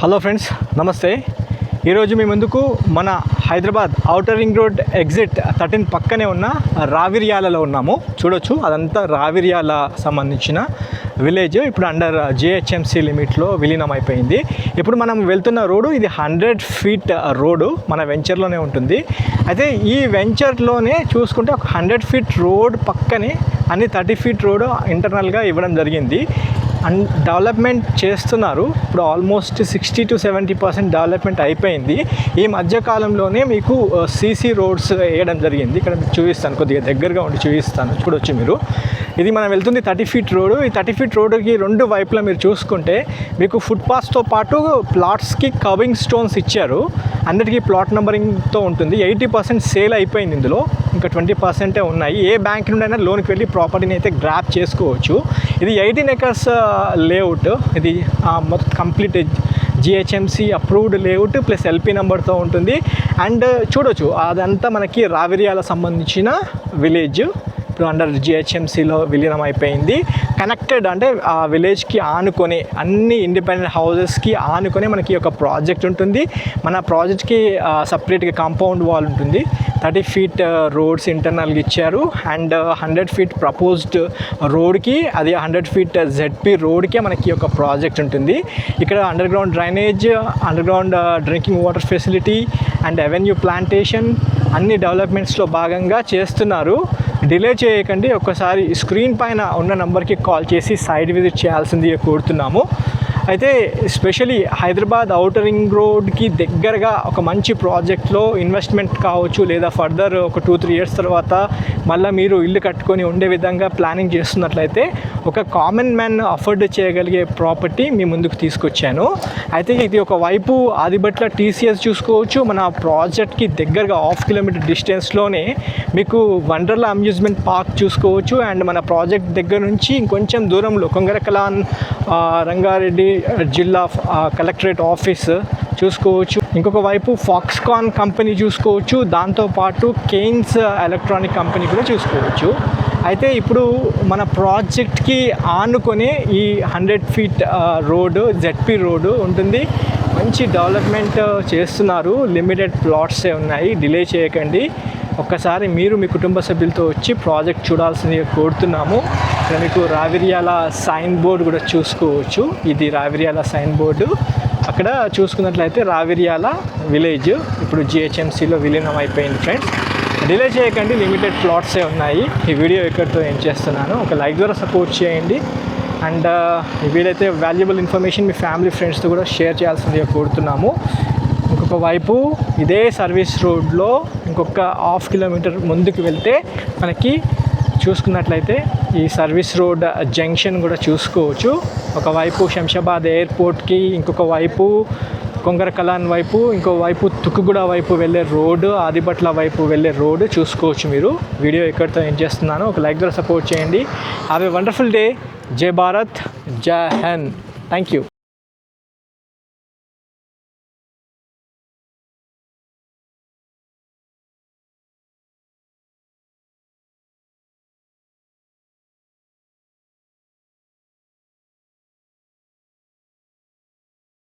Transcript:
Hello friends, నమస్తే. ఈరోజు మీ ముందుకు మన Hyderabad outer ring road exit 13 పక్కనే ఉన్న రావిర్యాలలో ఉన్నాము. చూడొచ్చు, అదంతా రావిర్యాల సంబంధించిన విలేజ్. ఇప్పుడు అండర్ జిహెచ్ఎంసీ లిమిట్లో విలీనం అయిపోయింది. ఇప్పుడు మనం వెళ్తున్న రోడ్డు ఇది 100 ఫీట్ రోడ్డు మన వెంచర్లోనే ఉంటుంది. అయితే ఈ వెంచర్లోనే చూసుకుంటే ఒక 100 ఫీట్ రోడ్ పక్కనే అన్ని 30 ఫీట్ రోడ్ ఇంటర్నల్గా ఇవ్వడం జరిగింది. అండ్ డెవలప్మెంట్ చేస్తున్నారు. ఇప్పుడు ఆల్మోస్ట్ 60 to 70% డెవలప్మెంట్ అయిపోయింది. ఈ మధ్యకాలంలోనే మీకు సీసీ రోడ్స్ వేయడం జరిగింది. ఇక్కడ మీకు చూపిస్తాను, కొద్దిగా దగ్గరగా ఉండి చూపిస్తాను. చూడొచ్చు మీరు, ఇది మనం వెళ్తుంది 30 ఫీట్ రోడ్డు. ఈ 30 ఫీట్ రోడ్డుకి రెండు వైపులా మీరు చూసుకుంటే మీకు ఫుట్పాత్తో పాటు ప్లాట్స్కి కవింగ్ స్టోన్స్ ఇచ్చారు. అన్నిటికీ ప్లాట్ నెంబరింగ్తో ఉంటుంది. 80% సేల్ అయిపోయింది. ఇందులో ఇంకా 20% ఉన్నాయి. ఏ బ్యాంక్ నుండి అయినా లోన్కి వెళ్ళి ప్రాపర్టీని అయితే గ్రాప్ చేసుకోవచ్చు. ఇది 18 acres లేఅవుట్. ఇది మొత్తం complete GHMC approved layout plus LP నెంబర్తో ఉంటుంది. అండ్ చూడొచ్చు, అదంతా మనకి రావిర్యాల సంబంధించిన విలేజ్. ఇప్పుడు అండర్ జిహెచ్ఎంసీలో విలీనం అయిపోయింది. కనెక్టెడ్ అంటే ఆ విలేజ్కి ఆనుకొని అన్ని ఇండిపెండెంట్ హౌసెస్కి ఆనుకొని మనకి ఒక ప్రాజెక్ట్ ఉంటుంది. మన ప్రాజెక్ట్కి సపరేట్గా కాంపౌండ్ వాల్ ఉంటుంది. 30 ఫీట్ రోడ్స్ ఇంటర్నల్గా ఇచ్చారు. అండ్ 100 ఫీట్ ప్రపోజ్డ్ రోడ్కి, అది 100 ఫీట్ జెడ్పీ రోడ్కే మనకి ఒక ప్రాజెక్ట్ ఉంటుంది. ఇక్కడ under ground drainage, under ground drinking water facility and avenue plantation అన్ని డెవలప్మెంట్స్లో భాగంగా చేస్తున్నారు. డిలే చేయకండి, ఒక్కసారి స్క్రీన్ పైన ఉన్న నెంబర్కి కాల్ చేసి సైట్ విజిట్ చేయాల్సింది కోరుతున్నాము. అయితే స్పెషలీ హైదరాబాద్ ఔటర్ రింగ్ రోడ్కి దగ్గరగా ఒక మంచి ప్రాజెక్ట్లో ఇన్వెస్ట్మెంట్ కావచ్చు, లేదా ఫర్దర్ ఒక 2-3 years తర్వాత మళ్ళీ మీరు ఇల్లు కట్టుకొని ఉండే విధంగా ప్లానింగ్ చేస్తున్నట్లయితే ఒక కామన్ మ్యాన్ అఫోర్డ్ చేయగలిగే ప్రాపర్టీ మీ ముందుకు తీసుకొచ్చాను. అయితే ఇది ఒక వైపు ఆదిబట్ల టీసీఎస్ చూసుకోవచ్చు. మన ప్రాజెక్ట్కి దగ్గరగా 1/2 kilometer డిస్టెన్స్లోనే మీకు వండర్లా అమ్యూజ్మెంట్ పార్క్ చూసుకోవచ్చు. అండ్ మన ప్రాజెక్ట్ దగ్గర నుంచి ఇంకొంచెం దూరంలో కొంగరకలాన్ రంగారెడ్డి జిల్లా కలెక్టరేట్ ఆఫీస్ చూసుకోవచ్చు. ఇంకొక వైపు ఫాక్స్కాన్ కంపెనీ చూసుకోవచ్చు. దాంతోపాటు కెయిన్స్ ఎలక్ట్రానిక్ కంపెనీ కూడా చూసుకోవచ్చు. అయితే ఇప్పుడు మన ప్రాజెక్ట్కి ఆనుకొని ఈ 100 ఫీట్ రోడ్డు జెడ్పీ రోడ్డు ఉంటుంది. మంచి డెవలప్మెంట్ చేస్తున్నారు. లిమిటెడ్ ప్లాట్సే ఉన్నాయి. డిలే చేయకండి, ఒక్కసారి మీరు మీ కుటుంబ సభ్యులతో వచ్చి ప్రాజెక్ట్ చూడాల్సిందిగా కోరుతున్నాము. ఇక్కడ మీకు రావిర్యాల సైన్ బోర్డు కూడా చూసుకోవచ్చు. ఇది రావిర్యాల సైన్ బోర్డు. అక్కడ చూసుకున్నట్లయితే రావిర్యాల విలేజ్ ఇప్పుడు జిహెచ్ఎంసీలో విలీనం అయిపోయింది. ఫ్రెండ్స్, డిలే చేయకండి, లిమిటెడ్ ప్లాట్సే ఉన్నాయి. ఈ వీడియో ఎక్కడితో ఏం చేస్తున్నాను, ఒక లైక్ ద్వారా సపోర్ట్ చేయండి. అండ్ వీలైతే వాల్యుబుల్ ఇన్ఫర్మేషన్ మీ ఫ్యామిలీ ఫ్రెండ్స్తో కూడా షేర్ చేయాల్సిందిగా కోరుతున్నాము. ఇంకొక వైపు ఇదే సర్వీస్ రోడ్లో ఇంకొక 1/2 kilometer ముందుకు వెళ్తే మనకి చూసుకున్నట్లయితే ఈ సర్వీస్ రోడ్ జంక్షన్ కూడా చూసుకోవచ్చు. ఒకవైపు శంషాబాద్ ఎయిర్పోర్ట్కి, ఇంకొక వైపు కొంగరకలాన్ వైపు, ఇంకో వైపు తుక్కుగూడ వైపు వెళ్ళే రోడ్డు, ఆదిబట్ల వైపు వెళ్ళే రోడ్డు చూసుకోవచ్చు. మీరు వీడియో ఎక్కడితో ఏం చేస్తున్నాను, ఒక లైక్ ద్వారా సపోర్ట్ చేయండి. Have a wonderful day. జై భారత్, జై హింద్. Thank you.